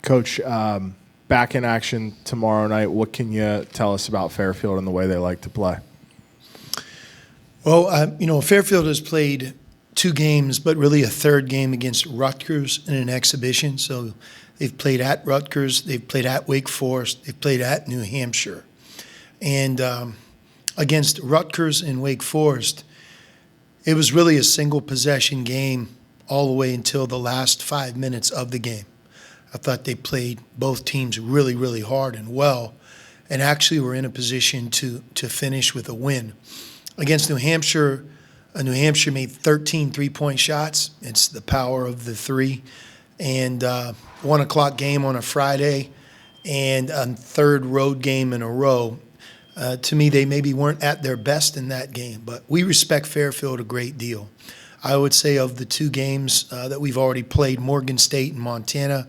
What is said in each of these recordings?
Coach, back in action tomorrow night. What can you tell us about Fairfield and the way they like to play? Well, Fairfield has played 2 games, but really a third game against Rutgers in an exhibition. So they've played at Rutgers, they've played at Wake Forest, they've played at New Hampshire. And against Rutgers and Wake Forest, it was really a single possession game all the way until the last 5 minutes of the game. I thought they played both teams really, really hard and well, and actually were in a position to finish with a win. Against New Hampshire, New Hampshire made 13 three-point shots. It's the power of the three. And 1 o'clock game on a Friday and a third road game in a row. To me, they maybe weren't at their best in that game, but we respect Fairfield a great deal. I would say of the 2 games that we've already played, Morgan State and Montana,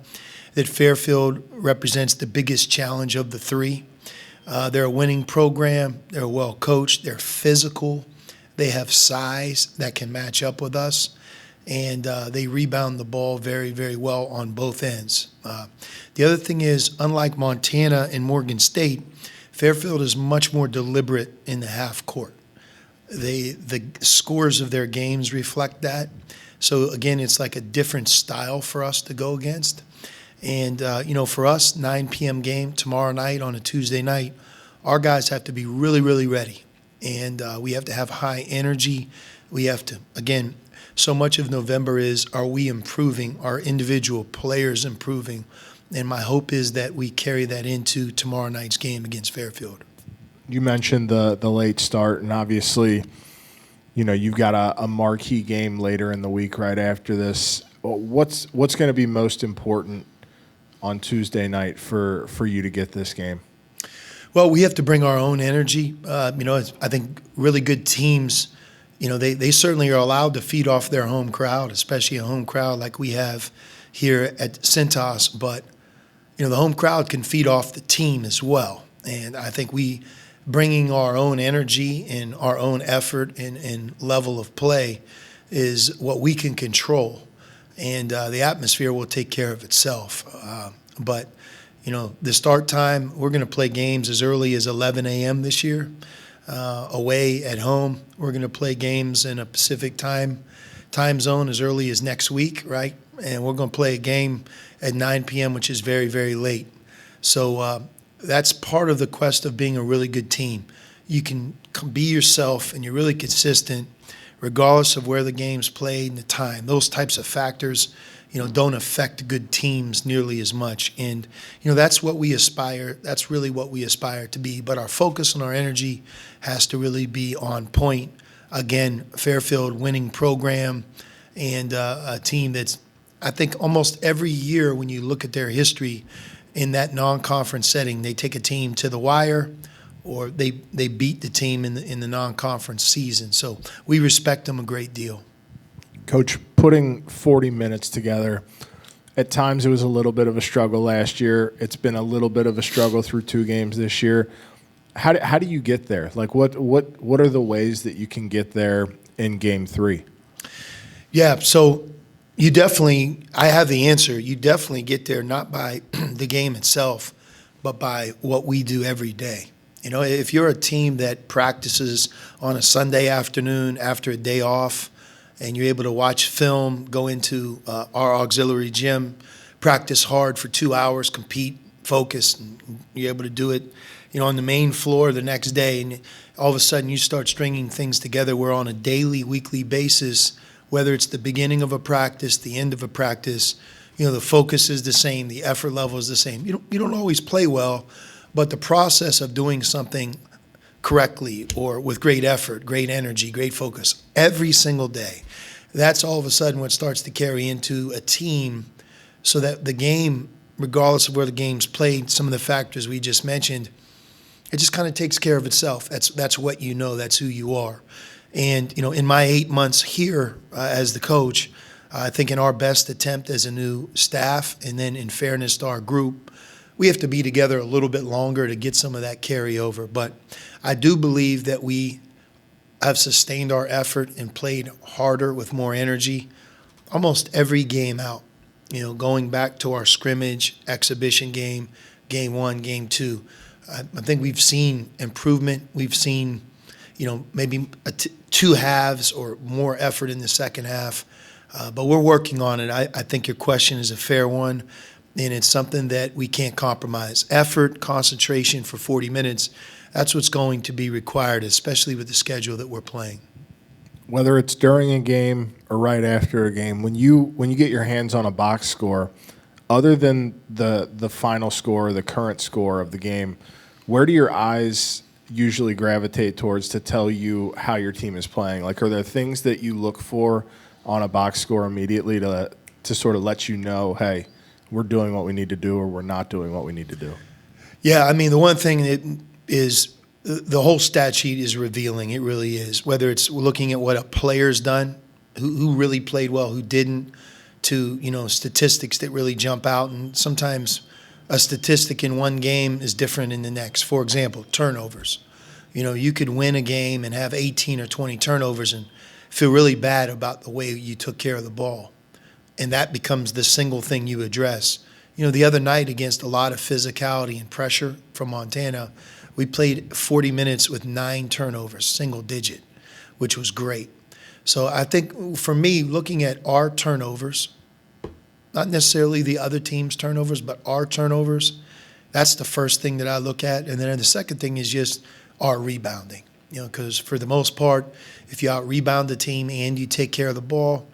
that Fairfield represents the biggest challenge of the 3. They're a winning program. They're well coached. They're physical. They have size that can match up with us, and they rebound the ball very, very well on both ends. The other thing is, unlike Montana and Morgan State, Fairfield is much more deliberate in the half court. The scores of their games reflect that. So, again, it's like a different style for us to go against. And, for us, 9 p.m. game tomorrow night on a Tuesday night, our guys have to be really, really ready. And we have to have high energy. We have to, again, so much of November is, are we improving? Are individual players improving? And my hope is that we carry that into tomorrow night's game against Fairfield. You mentioned the late start, and obviously, you've got a marquee game later in the week right after this. What's going to be most important on Tuesday night for you to get this game? Well, we have to bring our own energy. I think really good teams, they certainly are allowed to feed off their home crowd, especially a home crowd like we have here at Cintas. But, the home crowd can feed off the team as well. And I think we bringing our own energy and our own effort and level of play is what we can control. And the atmosphere will take care of itself. But the start time, we're going to play games as early as 11 a.m. this year. Away at home, we're going to play games in a Pacific time zone as early as next week, right? And we're going to play a game at 9 p.m., which is very, very late. So that's part of the quest of being a really good team. You can be yourself and you're really consistent regardless of where the game's played and the time. Those types of factors don't affect good teams nearly as much. And, that's what we aspire. That's really what we aspire to be. But our focus and our energy has to really be on point. Again, Fairfield winning program and a team that's, I think almost every year when you look at their history in that non-conference setting, they take a team to the wire or they beat the team in the non-conference season. So we respect them a great deal. Coach, putting 40 minutes together, at times it was a little bit of a struggle last year. It's been a little bit of a struggle through 2 games this year. How do you get there? Like what are the ways that you can get there in game 3? Yeah, so I have the answer. You definitely get there not by the game itself, but by what we do every day. If you're a team that practices on a Sunday afternoon after a day off, and you're able to watch film, go into our auxiliary gym, practice hard for 2 hours, compete, focus, and you're able to do it, on the main floor the next day, and all of a sudden you start stringing things together where on a daily, weekly basis, whether it's the beginning of a practice, the end of a practice, the focus is the same, the effort level is the same. You don't always play well, but the process of doing something correctly or with great effort, great energy, great focus every single day. That's all of a sudden what starts to carry into a team so that the game, regardless of where the game's played, some of the factors we just mentioned, it just kind of takes care of itself. That's what that's who you are. And, in my 8 months here as the coach, I think in our best attempt as a new staff and then in fairness to our group, we have to be together a little bit longer to get some of that carryover. But I do believe that we have sustained our effort and played harder with more energy almost every game out. Going back to our scrimmage, exhibition game, game one, game two, I think we've seen improvement. We've seen, maybe two halves or more effort in the second half, but we're working on it. I think your question is a fair one, and it's something that we can't compromise. Effort, concentration for 40 minutes, that's what's going to be required, especially with the schedule that we're playing. Whether it's during a game or right after a game, when you get your hands on a box score, other than the final score or the current score of the game, where do your eyes usually gravitate towards to tell you how your team is playing? Like, are there things that you look for on a box score immediately to sort of let you know, hey, we're doing what we need to do or we're not doing what we need to do? Yeah, I mean, the one thing that is the whole stat sheet is revealing. It really is. Whether it's looking at what a player's done, who really played well, who didn't, to statistics that really jump out. And sometimes a statistic in one game is different in the next. For example, turnovers. You could win a game and have 18 or 20 turnovers and feel really bad about the way you took care of the ball. And that becomes the single thing you address. The other night against a lot of physicality and pressure from Montana, we played 40 minutes with 9 turnovers, single digit, which was great. So I think for me, looking at our turnovers, not necessarily the other team's turnovers, but our turnovers, that's the first thing that I look at. And then the second thing is just our rebounding. Because for the most part, if you out-rebound the team and you take care of the ball,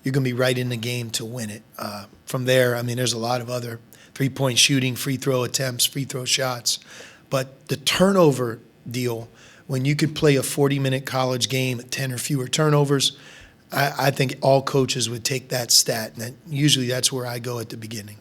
you're going to be right in the game to win it. From there, I mean, there's a lot of other three-point shooting, free throw attempts, free throw shots. But the turnover deal, when you could play a 40-minute college game at 10 or fewer turnovers, I think all coaches would take that stat, and usually that's where I go at the beginning.